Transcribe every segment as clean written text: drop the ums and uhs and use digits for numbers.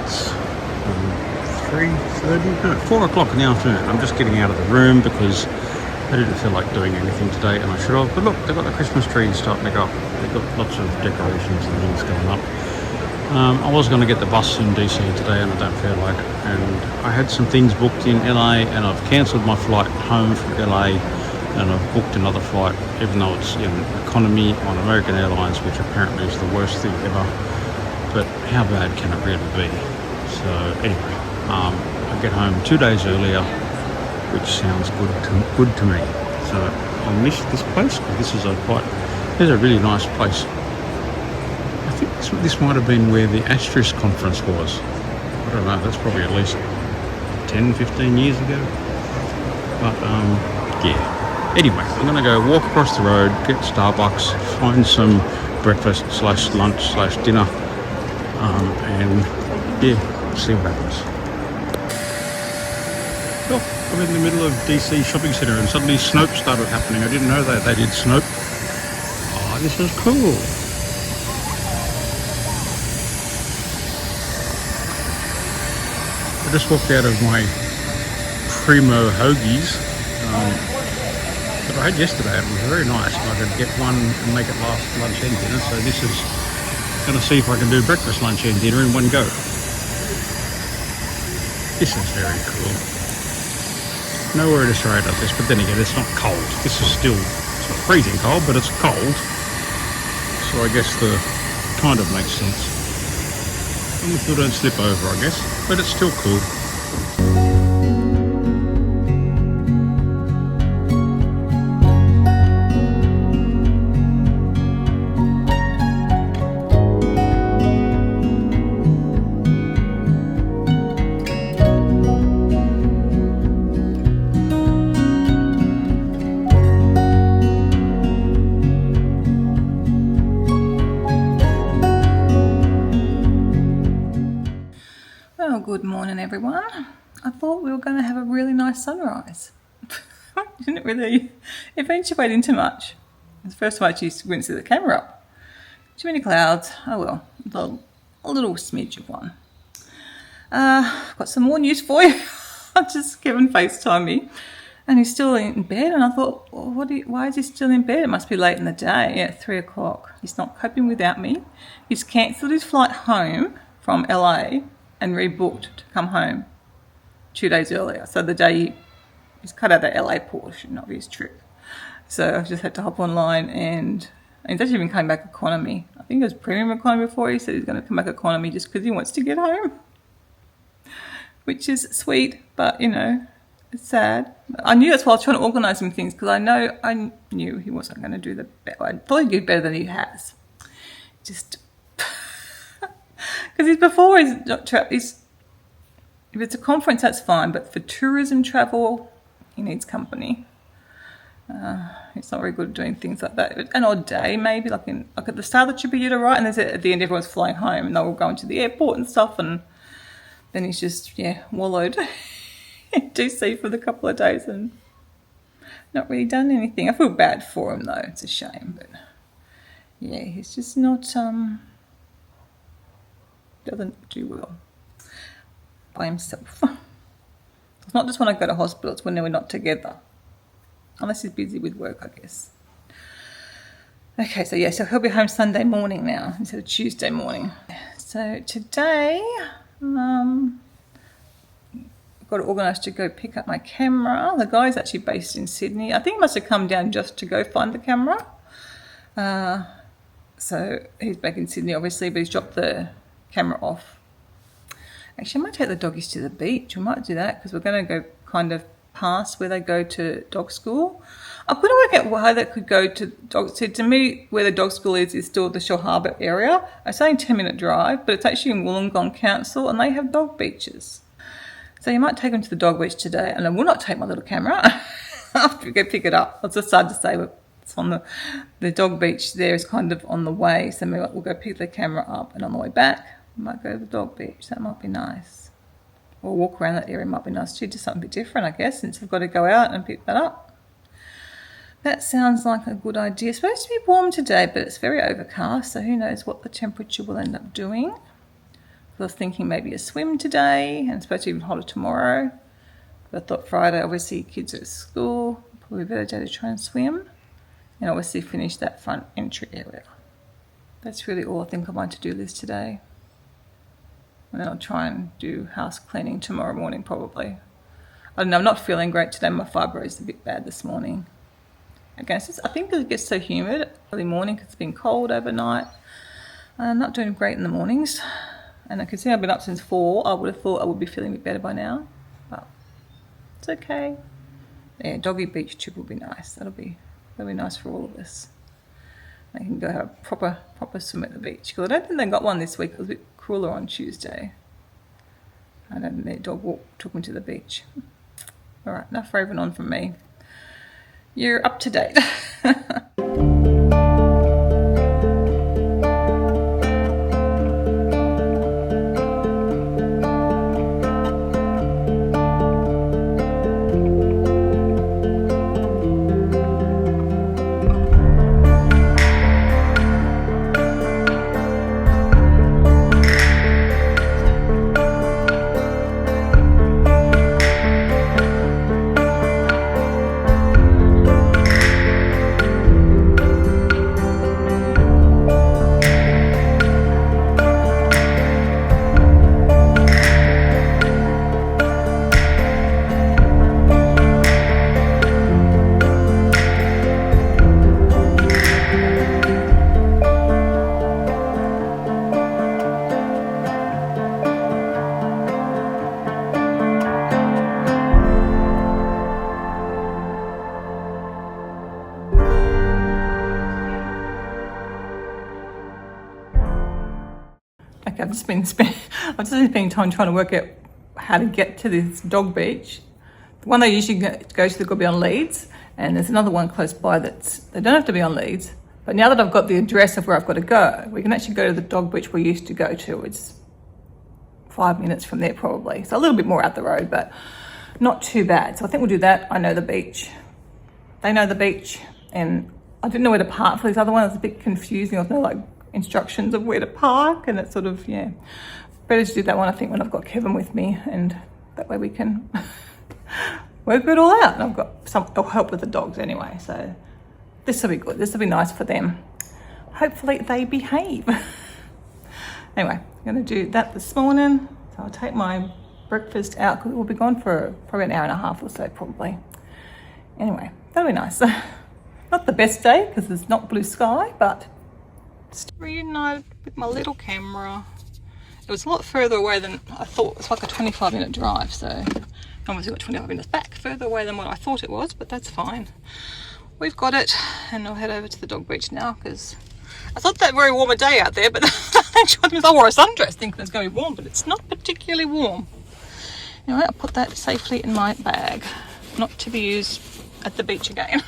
It's 3:30, no, 4 o'clock in the afternoon. I'm just getting out of the room because I didn't feel like doing anything today, and I should have. But look, they've got the Christmas tree starting to go up. They've got lots of decorations and things going up. I was going to get the bus in DC today, and I don't feel like it. And I had some things booked in LA, and I've cancelled my flight home from LA, and I've booked another flight, even though it's in economy on American Airlines, which apparently is the worst thing ever. But how bad can it really be? So anyway, I get home 2 days earlier, which sounds good to me. So I missed this place. This is a really nice place. I think this might have been where the Asterisk conference was. I don't know, that's probably at least 10, 15 years ago. But yeah. Anyway, I'm going to go walk across the road, get Starbucks, find some breakfast/lunch/dinner, and yeah, see what happens. Oh, I'm in the middle of DC shopping centre and suddenly Snope started happening. I didn't know that they did Snope. Oh, this is cool. I just walked out of my Primo hoagies that I had yesterday. It was very nice. I could get one and make it last lunch and dinner. So this is going to see if I can do breakfast, lunch and dinner in one go. This is very cool. Nowhere in Australia does this, but then again, it's not cold. This is still, it's not freezing cold, but it's cold. So I guess the kind of makes sense. And the people don't slip over, I guess, but it's still cool. Good morning, everyone. I thought we were going to have a really nice sunrise. Didn't really eventuate too much. The first time I actually went to the camera up. Too many clouds. Oh well, a little smidge of one. Got some more news for you. Just Kevin FaceTimed me, and he's still in bed. And I thought, well, why is he still in bed? It must be late in the day at 3 o'clock. He's not coping without me. He's cancelled his flight home from LA and rebooked to come home 2 days earlier. So the day he's cut out the LA portion of his trip. So I've just had to hop online, and he's actually been coming back economy. I think it was premium economy before. He said he's going to come back economy just because he wants to get home, which is sweet, but you know, it's sad. I knew that's why I was trying to organise some things, because I knew he wasn't going to do the better. I thought he'd do better than he has. Just because if it's a conference, that's fine, but for tourism travel, he needs company. He's not very good at doing things like that. An odd day, maybe, like at the start of the trip, he did all right, and then at the end, everyone's flying home, and they're all going to the airport and stuff, and then he's just, wallowed in DC for the couple of days and not really done anything. I feel bad for him, though. It's a shame, but yeah, he's just not, doesn't do well by himself. It's not just when I go to hospital, it's when we're not together. Unless he's busy with work, I guess. Okay, so he'll be home Sunday morning now instead of Tuesday morning. So today, I've got to organise to go pick up my camera. The guy's actually based in Sydney. I think he must have come down just to go find the camera. So he's back in Sydney, obviously, but he's dropped the camera off. Actually, I might take the doggies to the beach. We might do that because we're going to go kind of past where they go to dog school. I couldn't work out how they could go to dog. So to me, where the dog school is still the Shore Harbour area. It's only a 10-minute drive, but it's actually in Wollongong Council, and they have dog beaches. So you might take them to the dog beach today, and I will not take my little camera after we go pick it up. It's just sad to say, but it's on the dog beach there is kind of on the way, so maybe we'll go pick the camera up, and on the way back, we might go to the dog beach. That might be nice. Or walk around that area might be nice too, just something a bit different, I guess, since we've got to go out and pick that up. That sounds like a good idea. It's supposed to be warm today, but it's very overcast, so who knows what the temperature will end up doing. I was thinking maybe a swim today, and it's supposed to be even hotter tomorrow. But I thought Friday, obviously kids are at school, probably a better day to try and swim. And obviously finish that front entry area. That's really all I think on my to-do list today. And then I'll try and do house cleaning tomorrow morning probably. I don't know, I'm not feeling great today. My fibro is a bit bad this morning. Again, I think it gets so humid early morning because it's been cold overnight. I'm not doing great in the mornings. And I can see I've been up since 4. I would have thought I would be feeling a bit better by now. But it's okay. Yeah, doggy beach trip will be nice. That'll be nice for all of us. I can go have a proper swim at the beach. Because I don't think they got one this week. It was a bit cooler on Tuesday. I don't think their dog took me to the beach. All right, enough raving on from me. You're up to date. Okay, I've just been spending time trying to work out how to get to this dog beach. The one they usually go to, they've got to be on leads, and there's another one close by they don't have to be on leads. But now that I've got the address of where I've got to go, we can actually go to the dog beach we used to go to. It's 5 minutes from there probably. So a little bit more out the road, but not too bad. So I think we'll do that. I know the beach. They know the beach, and I didn't know where to park for this other one. It was a bit confusing. I was no like instructions of where to park, and it's sort of, yeah, better to do that one I think when I've got Kevin with me, and that way we can work it all out. And I've got some help with the dogs anyway, so this will be good. This will be nice for them. Hopefully they behave. Anyway, I'm going to do that this morning. So I'll take my breakfast out because we'll be gone for probably an hour and a half or so probably. Anyway, that'll be nice. Not the best day because there's not blue sky, but reunited with my little camera. It was a lot further away than I thought. It was like a 25-minute drive, so I obviously got 25 minutes back, further away than what I thought it was, but that's fine. We've got it, and I'll head over to the dog beach now because I thought that very warm a day out there, but I wore a sundress thinking it's going to be warm, but it's not particularly warm. Anyway, I'll put that safely in my bag, not to be used at the beach again.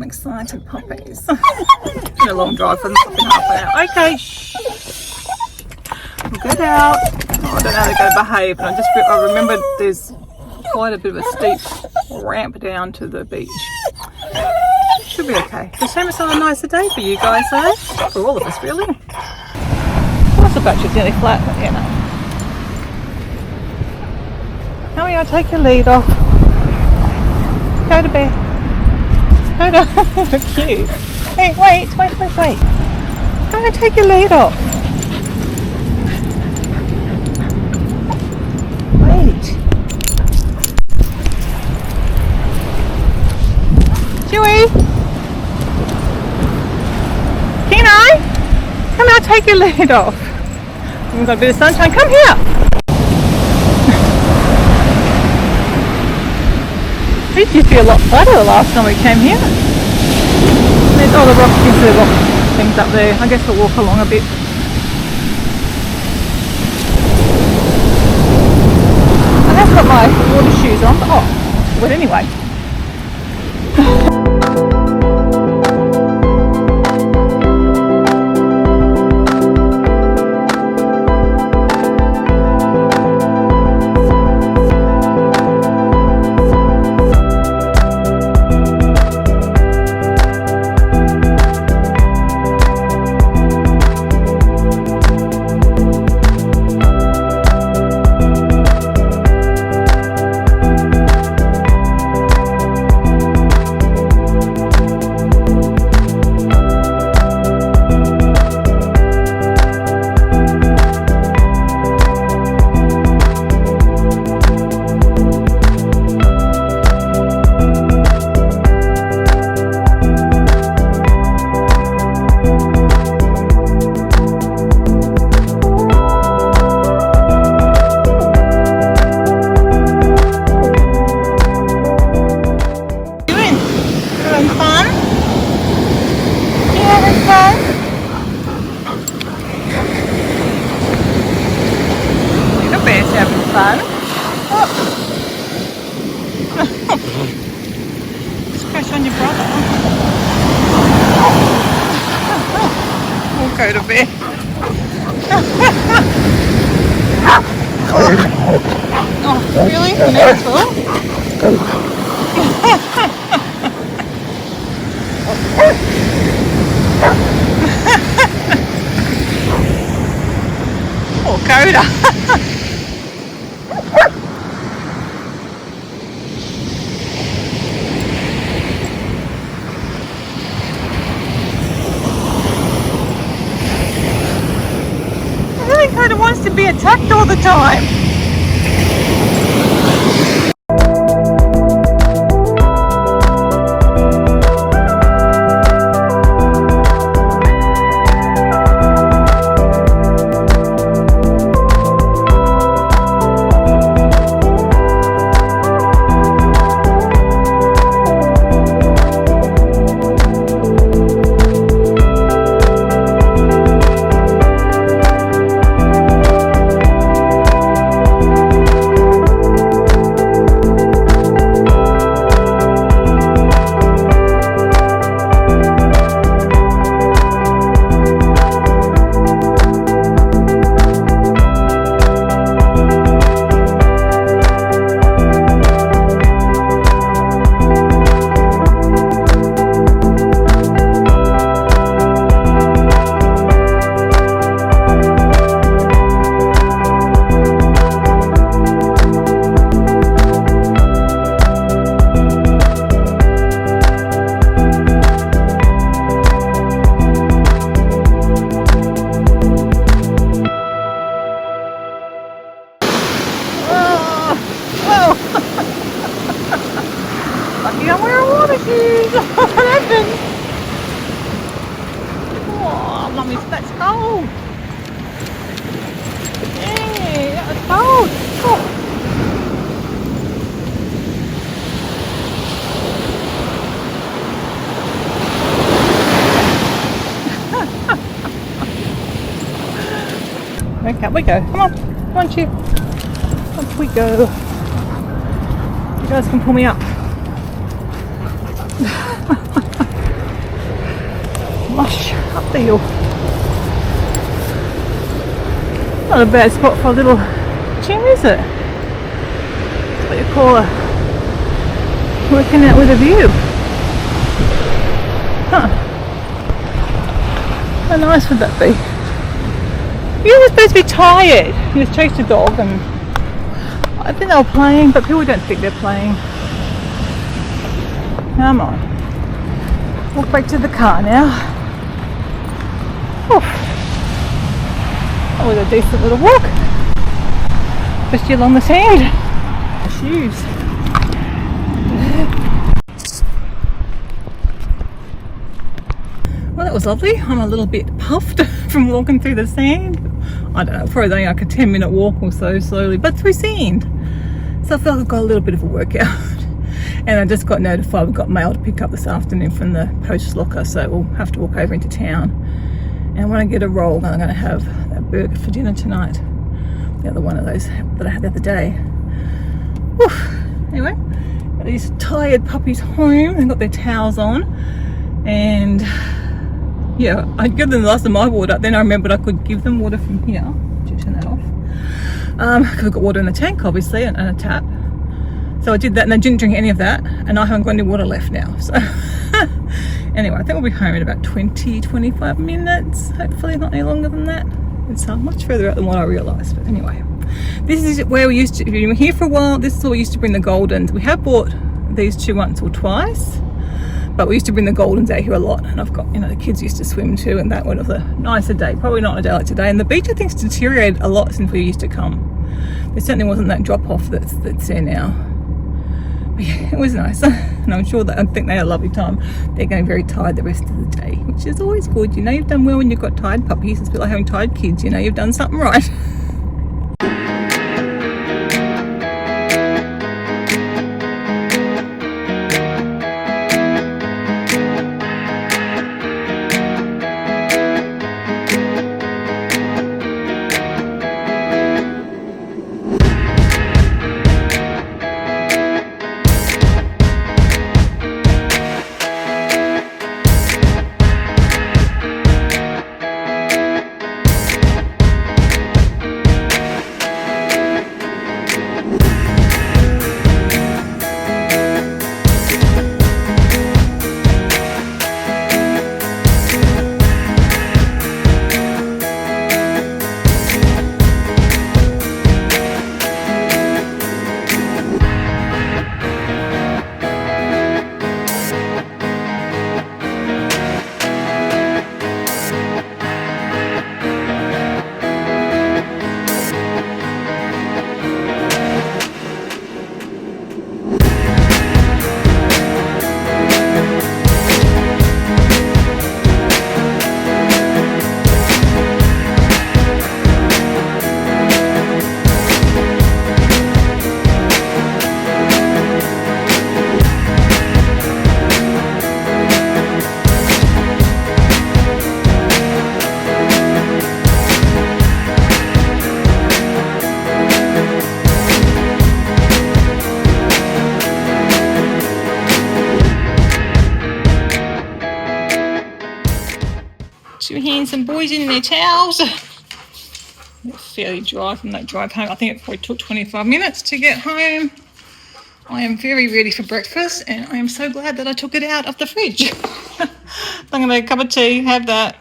Excited puppies. It's been a long drive for them, it's been half an hour. Okay, shh. We'll get out. Oh, I don't know how they're going to behave, but I remember there's quite a bit of a steep ramp down to the beach. Should be okay. The same as a nicer day for you guys though. For all of us really. Well, the battery's nearly flat, but you know. Now we gotta take your lead off. Go to bed. Cute. Hey, wait. Don't take your lead off. Wait. Chewy. Kino, come out, take your lead off. We've got a bit of sunshine. Come here. It used to be a lot flatter the last time we came here. There's all the rocky little things up there. I guess we'll walk along a bit. I have got my water shoes on, but anyway. Fun. Oh. Scratch on your brother. We'll go to bed. Oh, really? You never thought? Oh, Coda. Kind of wants to be attacked all the time. Lucky I'm wearing water shoes. What happened? Oh, Mummy, that's cold. Yeah, that was cold. Oh. Okay, up we go. Come on. Come on, Chip. Up we go. You guys can pull me up. Mush up the hill. Not a bad spot for a little chair, is it? That's what you call a working out with a view. Huh. How nice would that be? You were supposed to be tired. You just chased a dog and I think they were playing, but people don't think they're playing. Come on. Walk back to the car now. Whew. That was a decent little walk, especially along the sand. Shoes. Well, that was lovely. I'm a little bit puffed from walking through the sand. I don't know, probably only like a 10-minute walk or so, slowly, but through sand. So I felt I've got a little bit of a workout. And I just got notified we've got mail to pick up this afternoon from the post locker, so we'll have to walk over into town. And when I get a roll, I'm going to have that burger for dinner tonight. The other one of those that I had the other day. Whew. Anyway, got these tired puppies home. They've got their towels on. And yeah, I give them the last of my water. Then I remembered I could give them water from here. Should turn that off. Because I've got water in the tank, obviously, and a tap. So I did that, and they didn't drink any of that, and I haven't got any water left now. So anyway, I think we'll be home in about 20-25 minutes. Hopefully not any longer than that. It's much further out than what I realised. But anyway, this is where we used to, if you were here for a while, this is where we used to bring the Goldens. We have bought these two once or twice. But we used to bring the Goldens out here a lot, and I've got, you know, the kids used to swim too, and that was a nicer day. Probably not a day like today. And the beach, I think, has deteriorated a lot since we used to come. There certainly wasn't that drop off that's there now. But yeah, it was nice, and I'm sure that I think they had a lovely time. They're going very tired the rest of the day, which is always good. You know, you've done well when you've got tired puppies. It's a bit like having tired kids. You know, you've done something right. Two hands and boys in their towels. It's fairly dry from that drive home. I think it probably took 25 minutes to get home. I am very ready for breakfast, and I am so glad that I took it out of the fridge. I'm going to make a cup of tea, have that,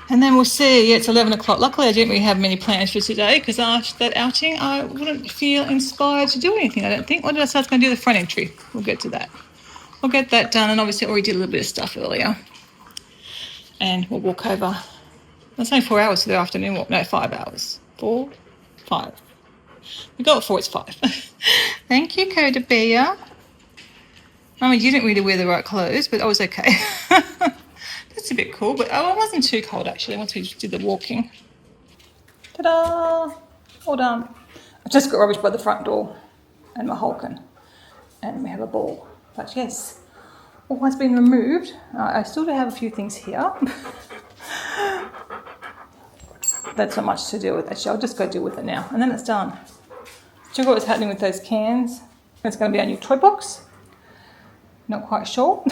and then we'll see. Yeah, it's 11 o'clock. Luckily, I didn't really have many plans for today, because after that outing, I wouldn't feel inspired to do anything, I don't think. What did I say I was going to do? The front entry. We'll get to that. We'll get that done, and obviously I already did a little bit of stuff earlier. And we'll walk over. That's only 4 hours to the afternoon walk. No, 5 hours. 4, 5. We got it 4, it's 5. Thank you, Coda Bear. I mean, you didn't really wear the right clothes, but I was okay. That's a bit cool, but it wasn't too cold actually once we did the walking. Ta-da! All done. I just got rubbish by the front door and my Hulken. And we have a ball. But yes. All has been removed. I still do have a few things here. That's not much to deal with actually. I'll just go deal with it now, and then it's done. Check out what's happening with those cans. It's going to be our new toy box. Not quite sure.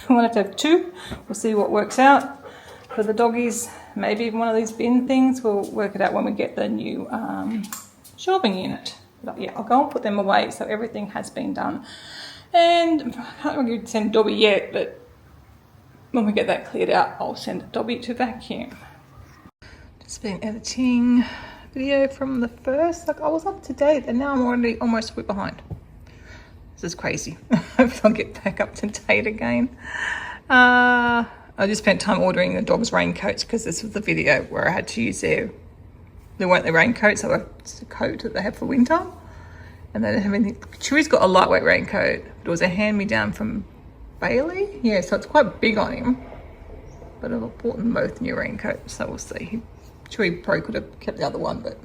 We want to have 2. We'll see what works out for the doggies. Maybe even one of these bin things. We'll work it out when we get the new shelving unit. But yeah, I'll go and put them away, so everything has been done. And I can't really send Dobby yet, but when we get that cleared out, I'll send Dobby to vacuum. Just been editing video from the first, like I was up to date, and now I'm already almost a week behind. This is crazy. Hopefully I'll get back up to date again. I just spent time ordering the dog's raincoats because this was the video where I had to use there weren't the raincoats, so it's a coat that they have for winter. And they don't have anything. Chewy's got a lightweight raincoat. It was a hand-me-down from Bailey. Yeah, so it's quite big on him. But I've bought them both new raincoats, so we'll see. Chewy probably could have kept the other one, but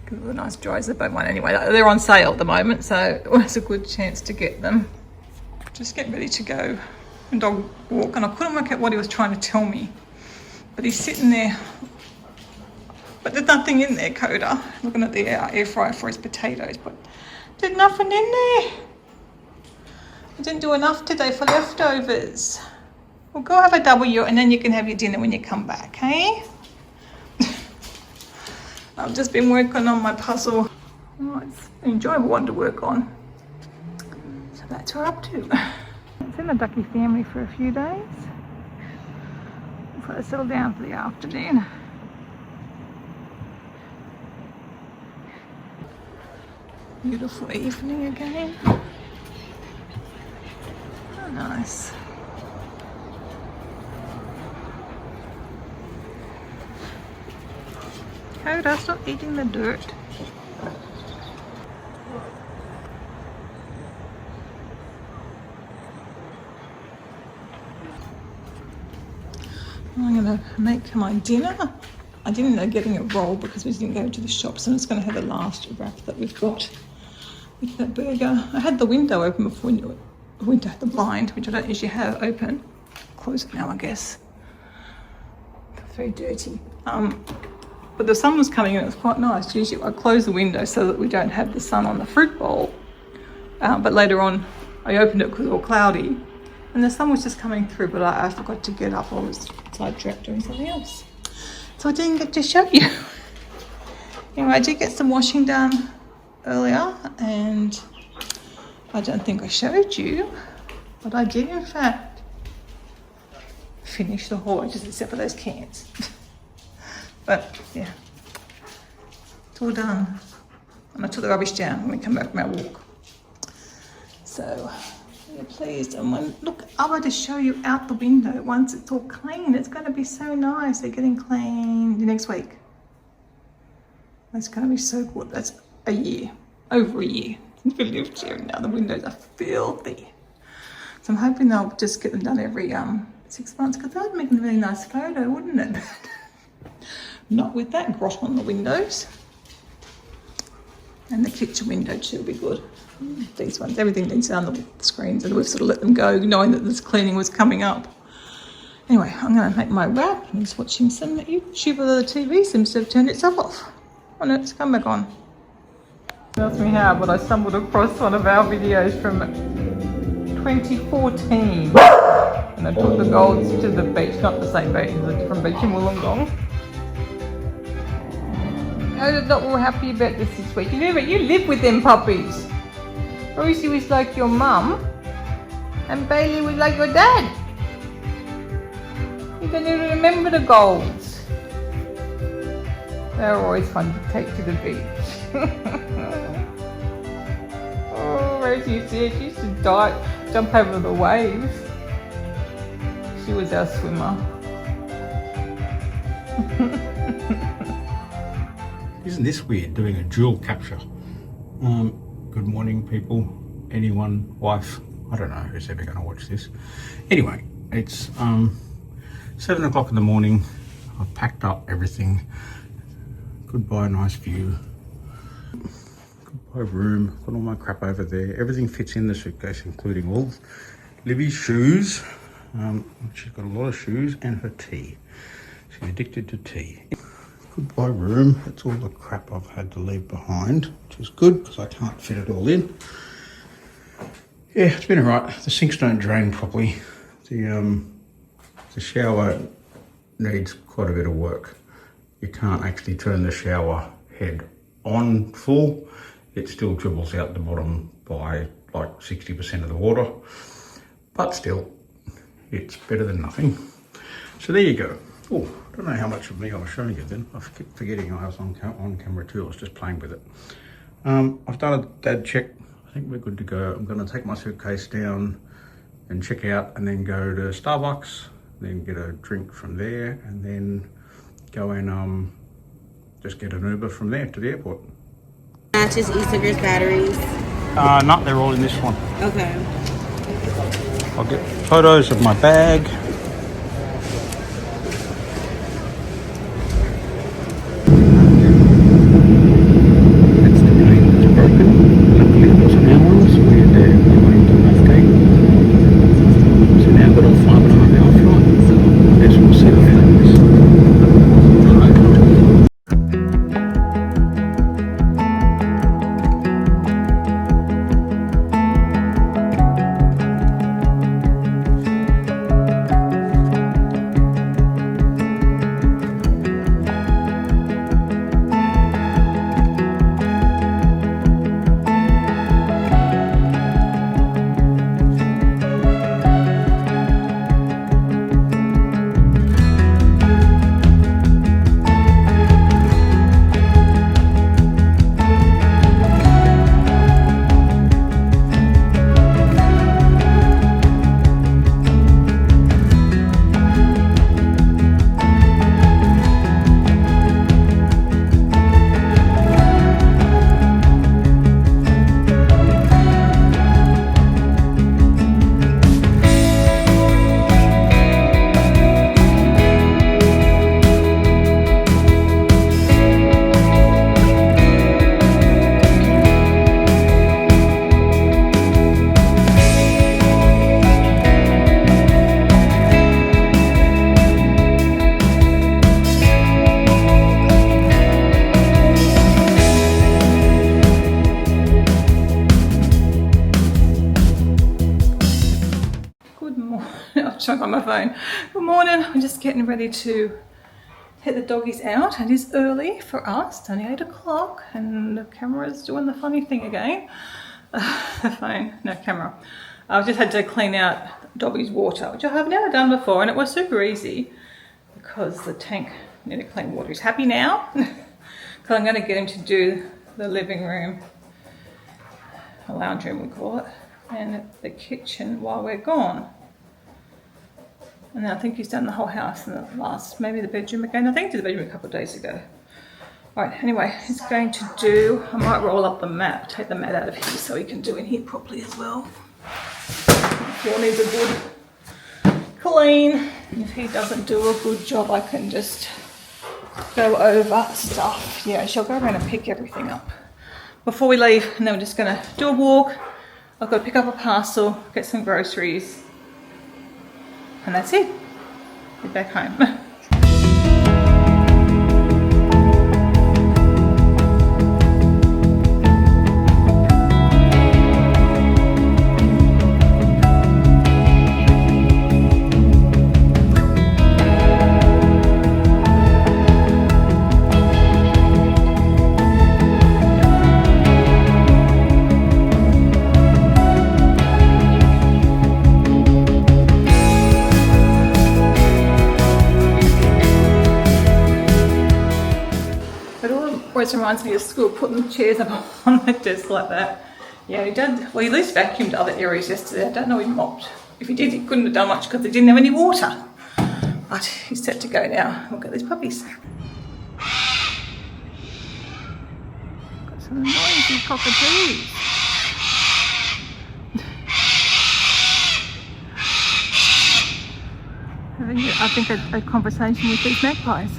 because of the nice dry zipper one anyway. They're on sale at the moment, so it was a good chance to get them. Just getting ready to go and dog walk, and I couldn't work out what he was trying to tell me. But he's sitting there, but there's nothing in there, Coda. Looking at the air fryer for his potatoes, but there's nothing in there. I didn't do enough today for leftovers. Well, go have a W and then you can have your dinner when you come back, hey? I've just been working on my puzzle. Oh, it's an enjoyable one to work on. So that's what we're up to. It's in the ducky family for a few days. Before I settle down for the afternoon. Beautiful evening again. Oh, nice. Coda, stop eating the dirt. I'm going to make my dinner. I didn't know getting a roll because we didn't go to the shop, so I'm just going to have the last wrap that we've got with that burger. I had the window open before, the blind, which I don't usually have open. Close it now, I guess. It's very dirty. But the sun was coming in, it was quite nice. Usually I close the window so that we don't have the sun on the fruit bowl. But later on, I opened it because it was all cloudy. And the sun was just coming through, but I forgot to get up. I was sidetracked doing something else. So I didn't get to show you. Anyway, I did get some washing done earlier, and I don't think I showed you, but I did in fact finish the haul, just except for those cans. But yeah, it's all done. And I took the rubbish down when we come back from our walk. So yeah, pleased. And when, look, I want to show you out the window once it's all clean. It's going to be so nice. They're getting clean next week. That's going to be so good. That's a year, over a year since we lived here, and now the windows are filthy. So I'm hoping they'll just get them done every 6 months, because that would make a really nice photo, wouldn't it? Not with that grot on the windows. And the kitchen window too will be good. These ones, everything needs done, the screens, and we've sort of let them go, knowing that this cleaning was coming up. Anyway, I'm going to make my wrap. I'm just watching some YouTube of the TV seems to have turned itself off. Oh no, it's come back on. Tells me how, but I stumbled across one of our videos from 2014. And I took the golds to the beach, not the same beach, it's a different beach in Wollongong. I'm not all happy about this week. You live with them puppies. Rosie was like your mum, and Bailey was like your dad. You don't even remember the golds. They're always fun to take to the beach. Oh, Rosie said she used to jump over the waves. She was our swimmer. Isn't this weird, doing a dual capture? Good morning, people. Anyone, wife, I don't know who's ever going to watch this. Anyway, it's 7 o'clock in the morning. I've packed up everything. Goodbye, nice view. Goodbye, room. Got all my crap over there. Everything fits in the suitcase, including all Libby's shoes. She's got a lot of shoes and her tea. She's addicted to tea. Goodbye, room. That's all the crap I've had to leave behind, which is good because I can't fit it all in. Yeah, it's been alright. The sinks don't drain properly. The shower needs quite a bit of work. You can't actually turn the shower head on full. It still dribbles out the bottom by like 60% of the water. But still, it's better than nothing. So there you go. Oh, I don't know how much of me I was showing you then. I keep forgetting I was on camera too. I was just playing with it. I've done a dad check. think we're good to go. I'm going to take my suitcase down and check out, and then go to Starbucks, then get a drink from there, and then go and just get an Uber from there to the airport. Matches e-cigarettes batteries. No, they're all in this one. Okay. I'll get photos of my bag. That's the gate that's broken. Luckily it wasn't ours. We're there going to navigate. So now we've got a 5.5 hour flight. So I guess we'll see how that goes. On my phone. Good morning. I'm just getting ready to take the doggies out. It is early for us. It's only 8 o'clock and the camera's doing the funny thing again. The phone, no camera. I've just had to clean out Dobby's water, which I have never done before, and it was super easy because the tank needed clean water. He's happy now because I'm going to get him to do the living room, a lounge room we call it, and the kitchen while we're gone. And then I think he's done the whole house in the last, maybe the bedroom again. I think he did the bedroom a couple of days ago. All right, anyway, he's going to do, I might roll up the mat, take the mat out of here so he can do in here properly as well. The floor needs a good clean. If he doesn't do a good job, I can just go over stuff. Yeah, she'll go around and pick everything up before we leave. And then we're just gonna do a walk. I've got to pick up a parcel, get some groceries. And that's it. Get back home. Always reminds me of school, putting the chairs up on the desk like that. Yeah, he did. Well, he at least vacuumed other areas yesterday. I don't know if he mopped. If he did, he couldn't have done much because they didn't have any water. But he's set to go now. Look at these puppies. Got some noisy cockatoos. I think a conversation with these magpies.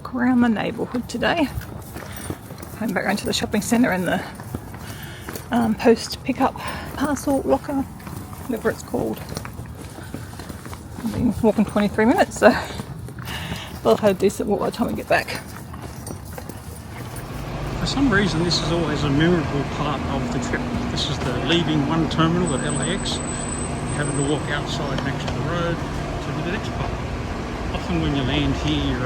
walk around the neighbourhood today. Going back around to the shopping centre and the post pickup parcel locker, whatever it's called. I've been walking 23 minutes, so I'll have a decent walk by the time we get back. For some reason, this is always a memorable part of the trip. This is the leaving one terminal at LAX, having to walk outside next to the road to the next part. Often when you land here,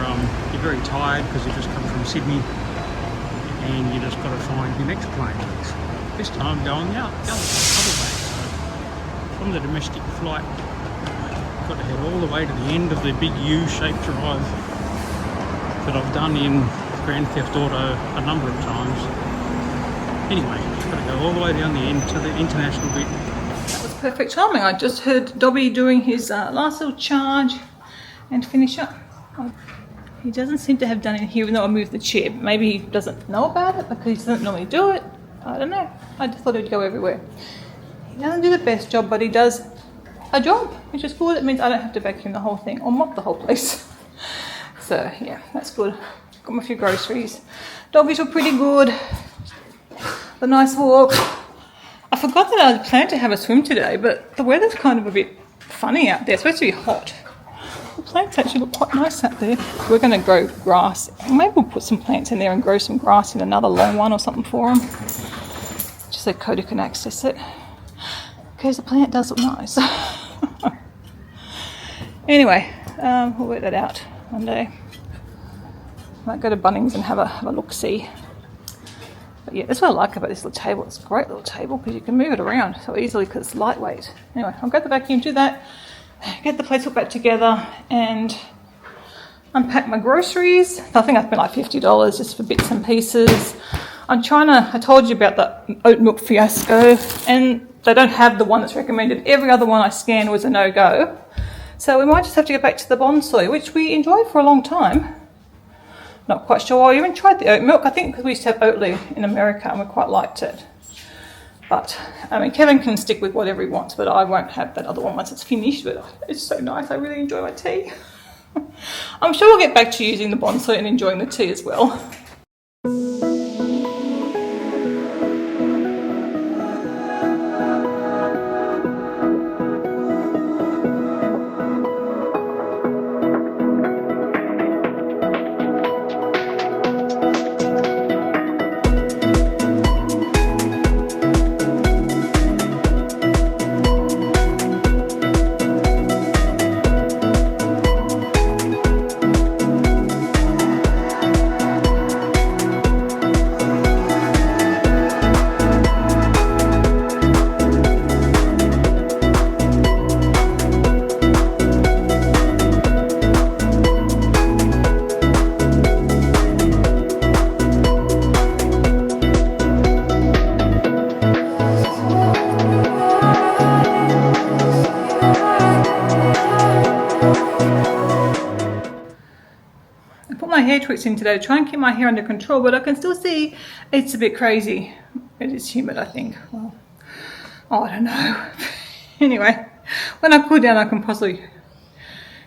you're very tired because you just come from Sydney and you just got to find your next plane. This time going the other way. So from the domestic flight, got to head all the way to the end of the big U-shaped drive that I've done in Grand Theft Auto a number of times. Anyway, got to go all the way down the end to the international bit. That was perfect timing. I just heard Dobby doing his last little charge and finish up. He doesn't seem to have done it here, even though I moved the chair. Maybe he doesn't know about it because he doesn't normally do it. I don't know. I just thought he'd go everywhere. He doesn't do the best job, but he does a job, which is good. It means I don't have to vacuum the whole thing or mop the whole place. So yeah, that's good. Got my few groceries. Doggies were pretty good. A nice walk. I forgot that I had planned to have a swim today, but the weather's kind of a bit funny out there. It's supposed to be hot. The plants actually look quite nice out there. We're going to grow grass. Maybe we'll put some plants in there and grow some grass in another long one or something for them. Just so Coda can access it. Because the plant does look nice. Anyway, we'll work that out one day. Might go to Bunnings and have a look-see. But yeah, that's what I like about this little table. It's a great little table because you can move it around so easily because it's lightweight. Anyway, I'll grab the vacuum, do that, get the plates put back together and unpack my groceries. I think I spent like $50 just for bits and pieces. I told you about the oat milk fiasco and they don't have the one that's recommended. Every other one I scanned was a no-go. So we might just have to go back to the bonsai, which we enjoyed for a long time. Not quite sure. I even tried the oat milk. I think because we used to have Oatly in America and we quite liked it. But, I mean, Kevin can stick with whatever he wants, but I won't have that other one once it's finished. But it's so nice. I really enjoy my tea. I'm sure I'll get back to using the bonsai and enjoying the tea as well. Hair tweaks in today to try and keep my hair under control, but I can still see it's a bit crazy. It is humid, I think. Well, I don't know. Anyway, when I cool down, I can possibly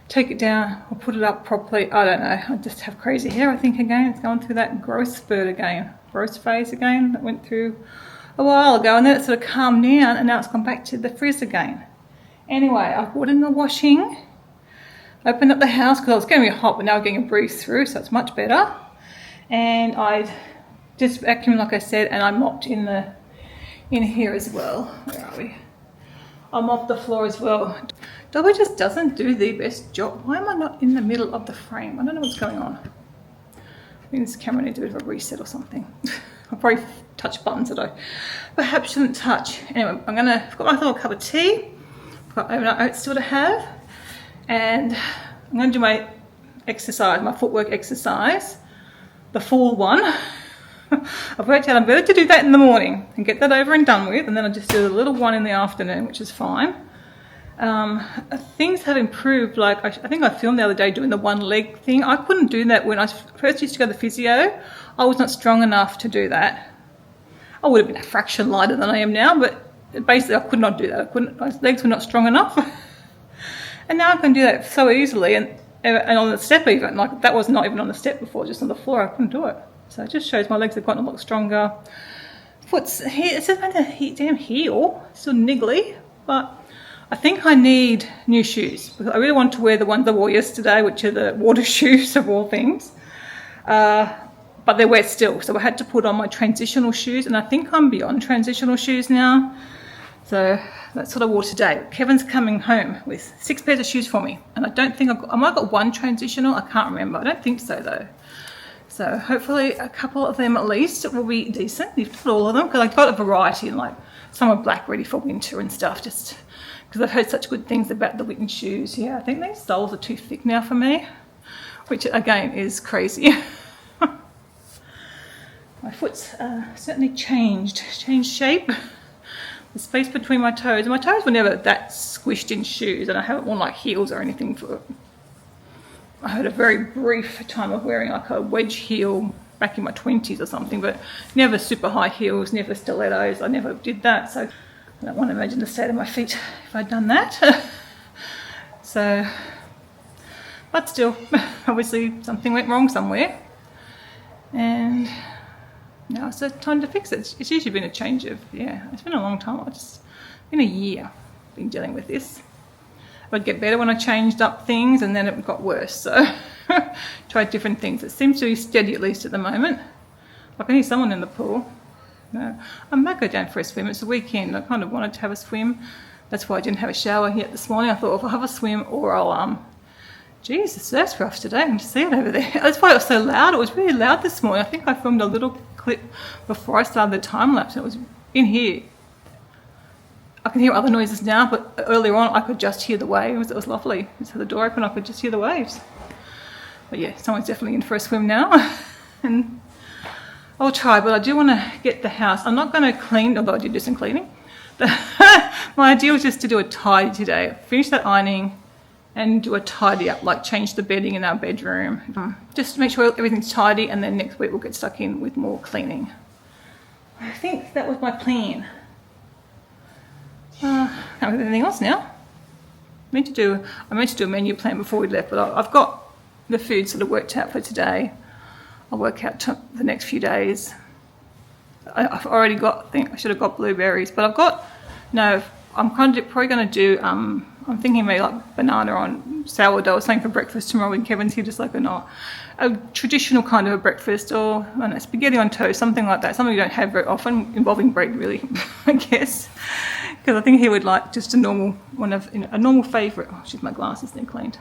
take it down or put it up properly. I don't know. I just have crazy hair, I think, again. It's going through that growth spurt again, growth phase again that went through a while ago, and then it sort of calmed down, and now it's gone back to the frizz again. Anyway, I put in the washing. Opened up the house because it was going to be hot, but now I'm getting a breeze through, so it's much better. And I just vacuumed, like I said, and I mopped in here as well. Where are we? I mopped the floor as well. Dobby just doesn't do the best job. Why am I not in the middle of the frame? I don't know what's going on. I think this camera needs a bit of a reset or something. I'll probably touch buttons that I perhaps shouldn't touch. Anyway, I've got my little cup of tea. I've got overnight oats still to have. And I'm going to do my exercise, my footwork exercise, the full one. I've worked out I'm better to do that in the morning and get that over and done with, and then I just do a little one in the afternoon, which is fine. Things have improved. Like I think I filmed the other day doing the one leg thing. I couldn't do that when I first used to go to the physio. I was not strong enough to do that. I would have been a fraction lighter than I am now, but basically I could not do that. My legs were not strong enough. And now I can do that so easily, and and on the step even, like that was not even on the step before, just on the floor. I couldn't do it. So it just shows my legs have gotten a lot stronger. Foot's here, it's just a damn heel, still niggly, but I think I need new shoes because I really want to wear the ones I wore yesterday, which are the water shoes of all things. But they're wet still, so I had to put on my transitional shoes, and I think I'm beyond transitional shoes now. So that's what I wore today. Kevin's coming home with 6 pairs of shoes for me, and I don't think I might have got 1 transitional. I can't remember. I don't think so though. So hopefully a couple of them at least will be decent, if not all of them, because I've got a variety, and like some are black ready for winter and stuff, just because I've heard such good things about the Witten shoes. Yeah, I think these soles are too thick now for me, which again is crazy. My foot's certainly changed shape. The space between my toes, and my toes were never that squished in shoes, and I haven't worn like heels or anything for it. I had a very brief time of wearing like a wedge heel back in my 20s or something, but never super high heels, never stilettos. I never did that, so I don't want to imagine the state of my feet if I'd done that. So, but still, obviously something went wrong somewhere, and now it's time to fix it. It's usually been a change of, it's been a long time. It's been a year been dealing with this. It would get better when I changed up things, and then it got worse. So tried different things. It seems to be steady, at least at the moment. I can hear someone in the pool. No, I might go down for a swim. It's a weekend. I kind of wanted to have a swim. That's why I didn't have a shower yet this morning. I thought, if I have a swim, or I'll Jesus, that's rough today. I can see it over there. That's why it was so loud. It was really loud this morning. I think I filmed a little clip before I started the time lapse. It was in here. I can hear other noises now, but earlier on I could just hear the waves. It was lovely. Just had the door open, I could just hear the waves. But yeah, someone's definitely in for a swim now. And I'll try, but I do want to get the house. I'm not going to clean, although I did do some cleaning. My idea was just to do a tidy today. Finish that ironing and do a tidy up, like change the bedding in our bedroom. Just make sure everything's tidy, and then next week we'll get stuck in with more cleaning. I think that was my plan. Can't think of anything else now. I meant to do a menu plan before we left, but I've got the food sort of worked out for today. I'll work out the next few days. I've already got, I think I should have got blueberries, but I'm probably going to do, I'm thinking maybe like banana on sourdough or something for breakfast tomorrow when Kevin's here, just like a traditional kind of a breakfast, or I don't know, spaghetti on toast, something like that, something you don't have very often, involving bread really, I guess, because I think he would like just a normal favourite. Oh, she's my glasses, they're cleaned.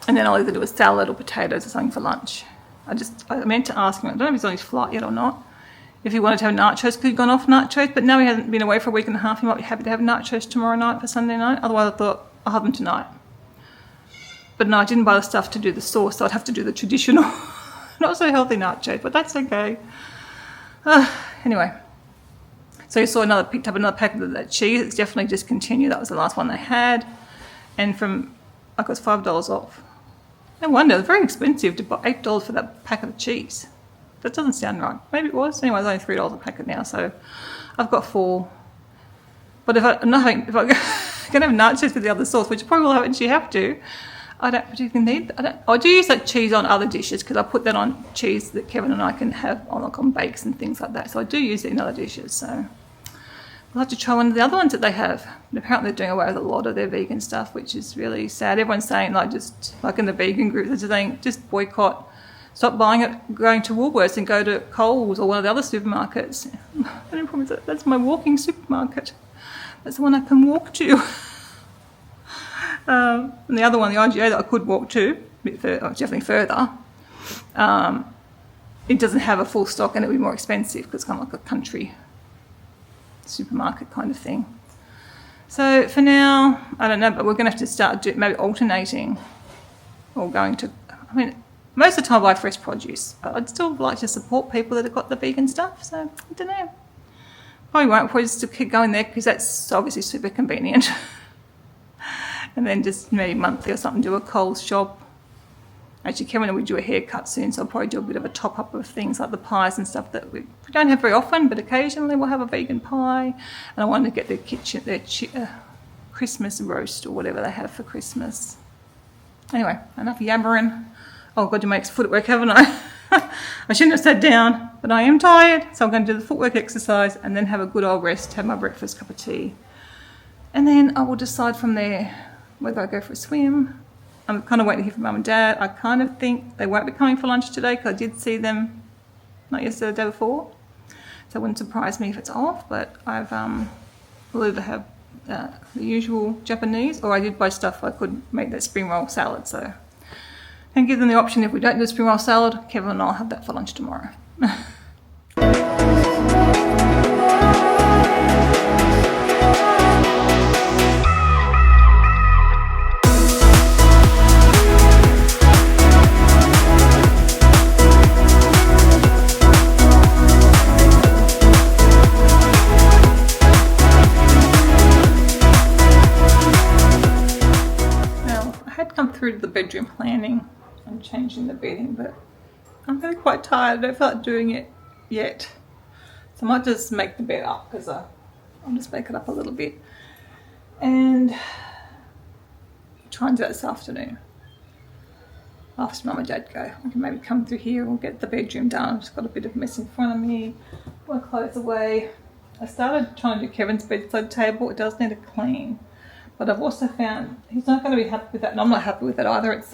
And then I'll either do a salad or potatoes or something for lunch. I meant to ask him, I don't know if he's on his flight yet or not, if he wanted to have nachos, because he'd gone off nachos, but now he hasn't been away for a week and a half. He might be happy to have nachos tomorrow night for Sunday night. Otherwise I thought, I'll have them tonight. But no, I didn't buy the stuff to do the sauce, so I'd have to do the traditional, not so healthy nachos, but that's okay. Anyway, so you saw picked up another packet of that cheese. It's definitely discontinued. That was the last one they had. And I got $5 off. No wonder, it's very expensive to buy $8 for that packet of cheese. That doesn't sound right. Maybe it was. Anyway, it's only $3 a packet now, so I've got 4. But if I'm going to have nachos with the other sauce, which I probably will actually have to, I don't particularly need. I do use that cheese on other dishes, because I put that on cheese that Kevin and I can have on bakes and things like that. So I do use it in other dishes. So we'll have to try one of the other ones that they have. And apparently they're doing away with a lot of their vegan stuff, which is really sad. Everyone's saying, just like in the vegan group, they're saying just boycott. Stop buying it, going to Woolworths, and go to Coles or one of the other supermarkets. I don't promise that. That's my walking supermarket. That's the one I can walk to. And the other one, the IGA, that I could walk to, definitely further, it doesn't have a full stock, and it would be more expensive because it's kind of like a country supermarket kind of thing. So for now, I don't know, but we're going to have to start maybe alternating or going to, most of the time I buy fresh produce, but I'd still like to support people that have got the vegan stuff, so I don't know. Probably won't, probably just keep going there because that's obviously super convenient. And then just maybe monthly or something, do a Coles shop. Actually, Kevin and we do a haircut soon, so I'll probably do a bit of a top-up of things like the pies and stuff that we don't have very often, but occasionally we'll have a vegan pie. And I wanted to get their Christmas roast or whatever they have for Christmas. Anyway, enough yammering. Oh God, you makes footwork, haven't I? I shouldn't have sat down, but I am tired, so I'm going to do the footwork exercise and then have a good old rest, have my breakfast, cup of tea. And then I will decide from there whether I go for a swim. I'm kind of waiting to hear from Mum and Dad. I kind of think they won't be coming for lunch today because I did see them, not yesterday, the day before. So it wouldn't surprise me if it's off, but we'll either have the usual Japanese, or I did buy stuff I could make that spring roll salad, so and give them the option if we don't do spring roll salad, Kevin and I'll have that for lunch tomorrow. Through to the bedroom planning and changing the bedding, but I'm really quite tired. I don't feel like doing it yet, so I might just make the bed up because I'll just make it up a little bit and try and do that this afternoon after Mum and Dad go. I can maybe come through here and get the bedroom done. I've just got a bit of mess in front of me, put my clothes away. I started trying to do Kevin's bedside table. It does need a clean. But I've also found he's not going to be happy with that, and I'm not happy with it either. It's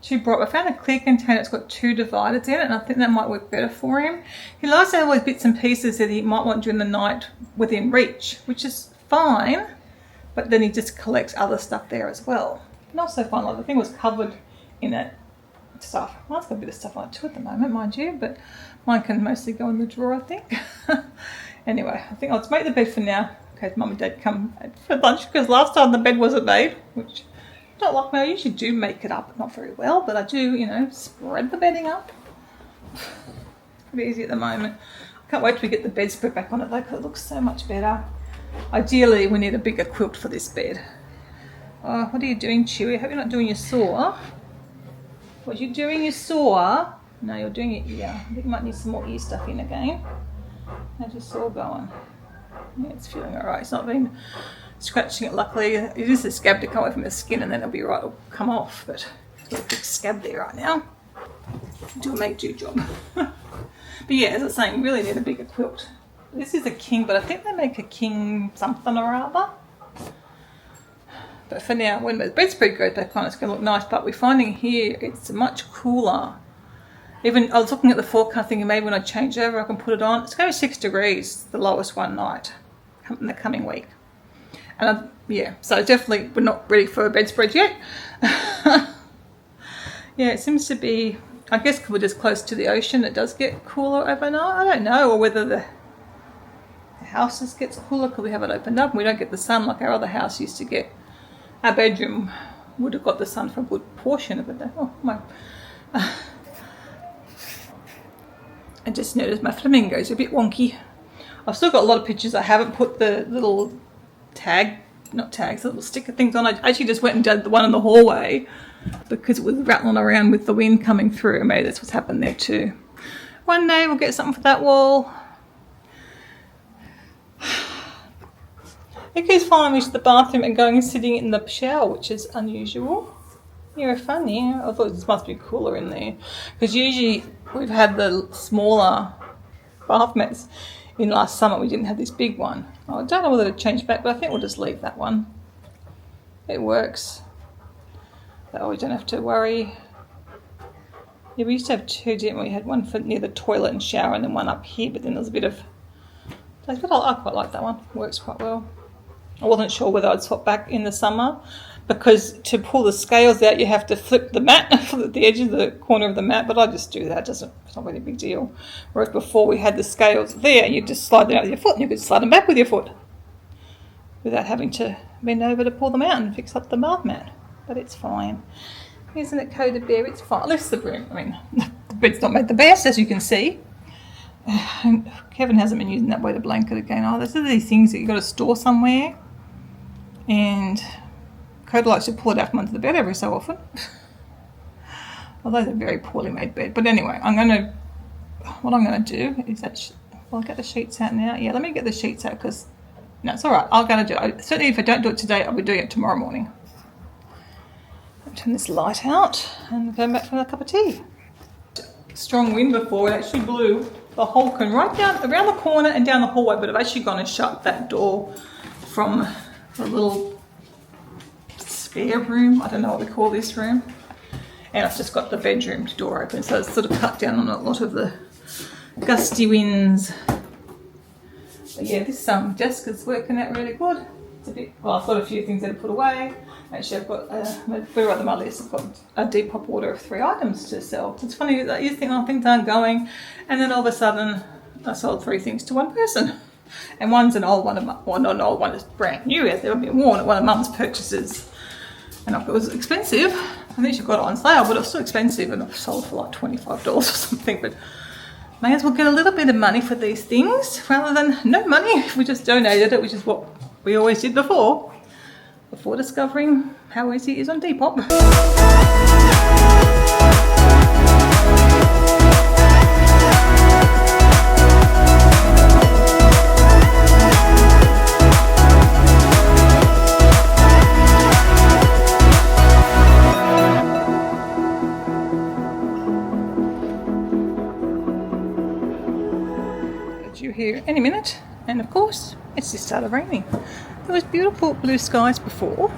too bright. I found a clear container. It's got 2 dividers in it, and I think that might work better for him. He likes to have all these bits and pieces that he might want during the night within reach, which is fine, but then he just collects other stuff there as well. And also find like the thing was covered in it stuff. Mine's got a bit of stuff on it too at the moment, mind you, but mine can mostly go in the drawer, I think. Anyway, I think I'll just make the bed for now. Okay, Mum and Dad come for lunch, because last time the bed wasn't made, which I don't like me. I usually do make it up, not very well, but I do, spread the bedding up. It's pretty easy at the moment. I can't wait till we get the bedspread back on it though, because it looks so much better. Ideally, we need a bigger quilt for this bed. Oh, what are you doing, Chewy? I hope you're not doing your saw. What, you doing your saw? No, you're doing your ear. I think you might need some more ear stuff in again. How's your saw going? Yeah, it's feeling alright. It's not been scratching it, luckily. It is a scab to come away from the skin and then it'll be right, it'll come off, but it's got a big scab there right now. Do a make-do job. But yeah, as I was saying, we really need a bigger quilt. This is a king, but I think they make a king something or other. But for now, when the bedspread goes back on, it's going to look nice, but we're finding here it's much cooler. Even I was looking at the forecast thinking maybe when I change over I can put it on. It's going to be 6 degrees, the lowest one night in the coming week. And yeah, so definitely we're not ready for a bedspread yet. Yeah, it seems to be, I guess because we're just close to the ocean, it does get cooler overnight. I don't know, or whether the house just gets cooler because we have it opened up and we don't get the sun like our other house used to get. Our bedroom would have got the sun for a good portion of it. Oh my. I just noticed my flamingos are a bit wonky. I've still got a lot of pictures. I haven't put the little little sticker things on. I actually just went and did the one in the hallway because it was rattling around with the wind coming through. Maybe that's what's happened there too. One day we'll get something for that wall. Iku's finally reached the bathroom and going and sitting in the shower, which is unusual. You're funny. I thought this must be cooler in there. Because usually we've had the smaller bath mats in last summer. We didn't have this big one. I don't know whether to change back, but I think we'll just leave that one. It works. That we don't have to worry. Yeah, we used to have 2, didn't we? We had one for near the toilet and shower and then one up here, but then there's a bit of... But I quite like that one. It works quite well. I wasn't sure whether I'd swap back in the summer because to pull the scales out you have to flip the mat, flip the edge of the corner of the mat, but I just do that. It's not really a big deal. Whereas before we had the scales there, you just slide them out with your foot and you could slide them back with your foot without having to bend over to pull them out and fix up the bath mat. But it's fine. Isn't it, Coda Bear? It's fine. At least the room, I mean, the bed's not made the best, as you can see. And Kevin hasn't been using that weighted blanket again either. So these things that you've got to store somewhere. And Coda likes to pull it out from under the bed every so often. Although it's a very poorly made bed. But anyway, what I'm going to do is that, well, I'll get the sheets out now. Yeah, let me get the sheets out because No, it's all right. I'm going to do it. Certainly if I don't do it today, I'll be doing it tomorrow morning. I'll turn this light out and go back for a cup of tea. Strong wind before, it actually blew the whole cone right down around the corner and down the hallway, but I've actually gone and shut that door from the little spare room. I don't know what we call this room. And I've just got the bedroom door open, so it's sort of cut down on a lot of the gusty winds. But yeah, this desk is working out really good. It's a bit, well, I've got a few things that I've put away. Actually, I've got, we're at my list, I've got a Depop order of 3 items to sell. It's funny that you think, oh, things aren't going, and then all of a sudden, I sold 3 things to one person. And one's an old one, well, not an old one, it's brand new, it's never been worn, at one of Mum's purchases. And it was expensive. I think she got it on sale, but it was still expensive, and I've sold for like $25 or something. But may as well get a little bit of money for these things rather than no money if we just donated it, which is what we always did before discovering how easy it is on Depop. Due here any minute, and of course it's just started raining. There was beautiful blue skies before.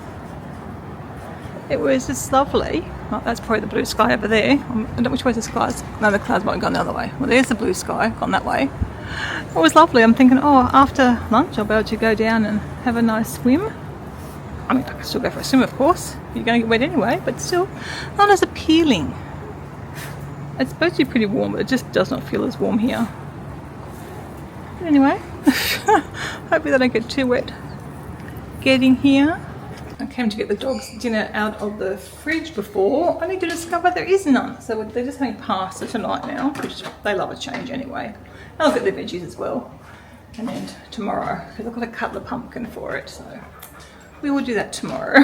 It was just lovely. Well, that's probably the blue sky over there. I don't know which way the skies. No, the clouds might have gone the other way. Well, there's the blue sky gone that way. It was lovely. I'm thinking, oh, after lunch I'll be able to go down and have a nice swim. I mean, I can still go for a swim, of course. You're going to get wet anyway, but still not as appealing. It's supposed to be pretty warm, but it just does not feel as warm here. But anyway, hopefully they don't get too wet getting here. I came to get the dog's dinner out of the fridge before, only to discover there is none. So they're just having pasta tonight now, which they love a change anyway. I'll get their veggies as well. And then tomorrow, because I've got to cut the pumpkin for it, so we will do that tomorrow.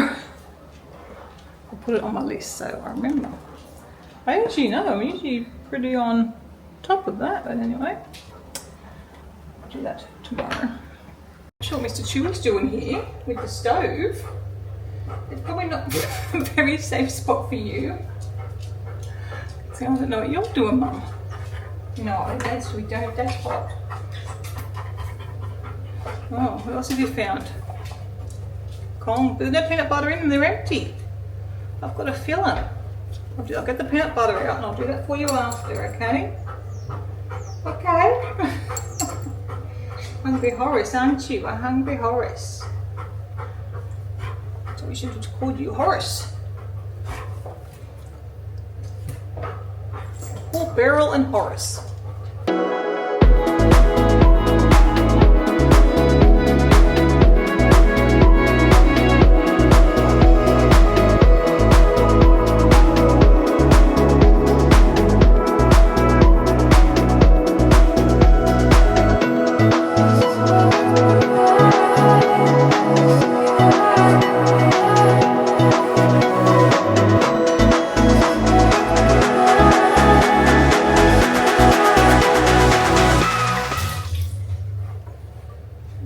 I'll put it on my list so I remember. I usually know, I'm usually pretty on top of that, but anyway. I'll do that tomorrow. I'm sure Mr. Chewie's doing here with the stove. It's probably not a very safe spot for you. So I don't know what you're doing, Mum. No, we don't have that spot. Oh, what else have you found? There's no peanut butter in them, they're empty. I've got to fill them. I'll get the peanut butter out and I'll do that for you after, okay? Okay? Hungry Horace, aren't you? A hungry Horace. So we should have called you Horace. Paul Beryl and Horace.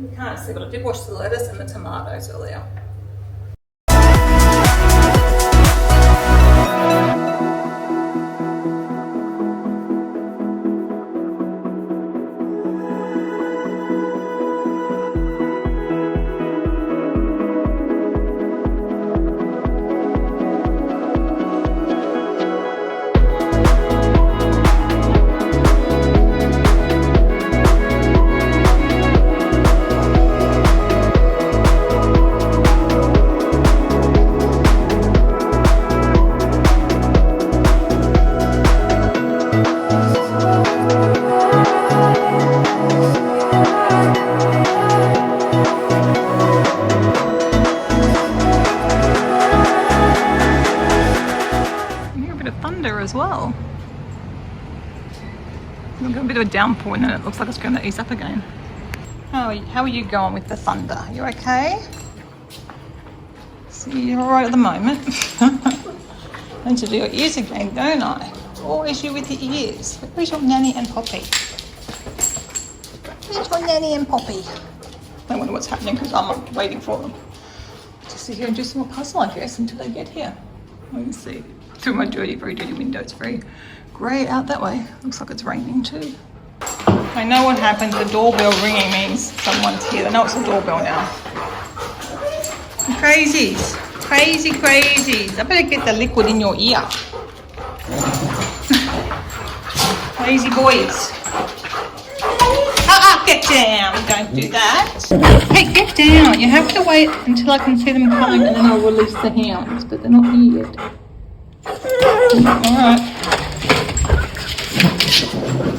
You can't see, but I did wash the lettuce and the tomatoes earlier. As well. We've got a bit of a downpour and then it looks like it's going to ease up again. How are you going with the thunder? You okay? See, you're alright at the moment. I need to do your ears again, don't I? Always you with your ears. Where's your Nanny and Poppy? Where's your Nanny and Poppy? They wonder what's happening because I'm waiting for them to sit here and do some more puzzle, I guess, until they get here. You can see through my very dirty window. It's very grey out that way. Looks like it's raining too. I know what happened. The doorbell ringing means someone's here. I know it's a doorbell now. Crazies. Crazy crazies. I better get the liquid in your ear. Crazy boys. Get down. Don't do that. Hey, get down. You have to wait until I can see them coming and then I'll release the hounds, but they're not here yet. Alright.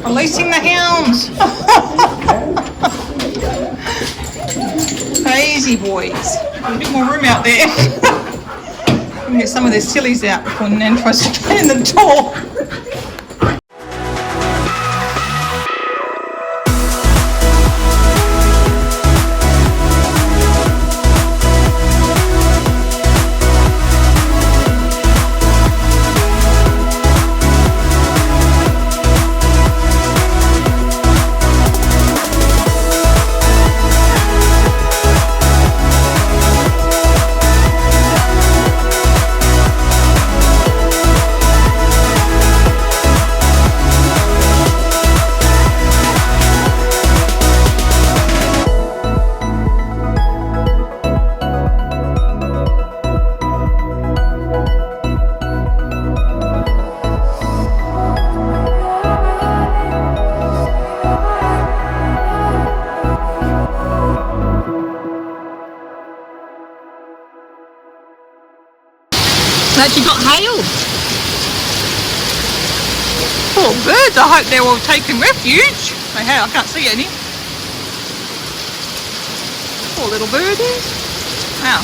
Releasing the hounds. Crazy boys. There's a bit more room out there. I'm going to get some of their sillies out before Nan tries to get in the door. Actually got hail. Poor birds, I hope they're all taking refuge. Hey, I can't see any. Poor little birdies. Wow.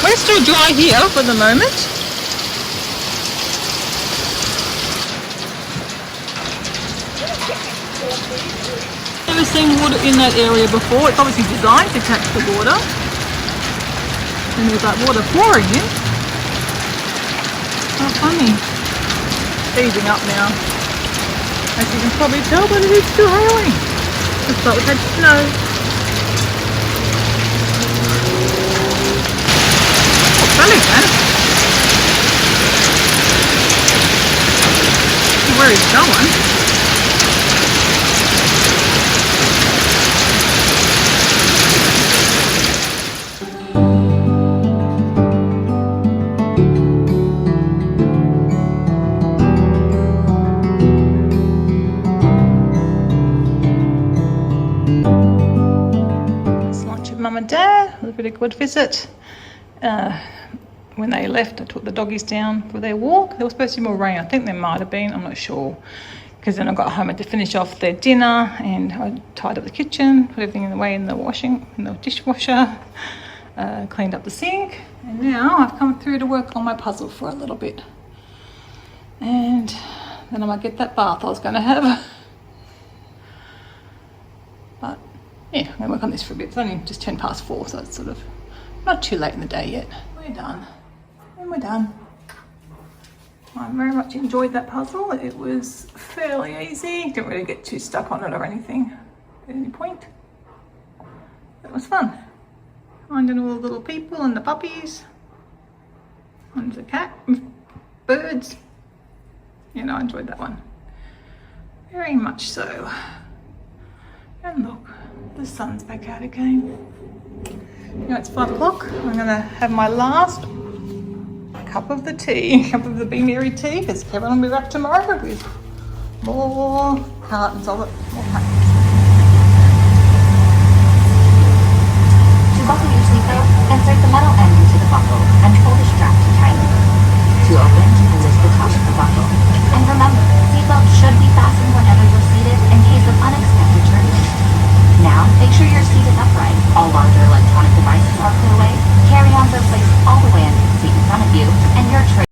We're still dry here for the moment. Never seen water in that area before. It's obviously designed to catch the water. And there's that water pouring in. How funny. It's easing up now. As you can probably tell, but it is still hailing. Looks like we've had snow. Oh, belly man. See where he's going. Mum and Dad, it was a really good visit. When they left, I took the doggies down for their walk. There was supposed to be more rain. I think there might have been, I'm not sure. Because then I got home, I had to finish off their dinner and I tied up the kitchen, put everything in the dishwasher, cleaned up the sink. And now I've come through to work on my puzzle for a little bit. And then I might get that bath I was going to have. But yeah, I'm going to work on this for a bit. It's only just 4:10, so it's sort of not too late in the day yet. We're done. And we're done. I very much enjoyed that puzzle. It was fairly easy. Didn't really get too stuck on it or anything at any point. It was fun. Finding all the little people and the puppies. And the cat, birds. You know, I enjoyed that one. Very much so. And look, the sun's back out again. Now it's 5 o'clock. I'm going to have my last cup of the Be Merry tea, because Kevin will be back tomorrow with more cartons of it, more packets. To buckle your seatbelt, insert the metal end into the buckle and pull the strap to tighten. To open, lift the top of the buckle. And remember, seatbelts should be fastened whenever you're seated in case of unexpected turbulence. Now, make sure your seat is upright. All larger electronic devices are put away. Carry-ons are placed all the way under the seat in front of you, and your tray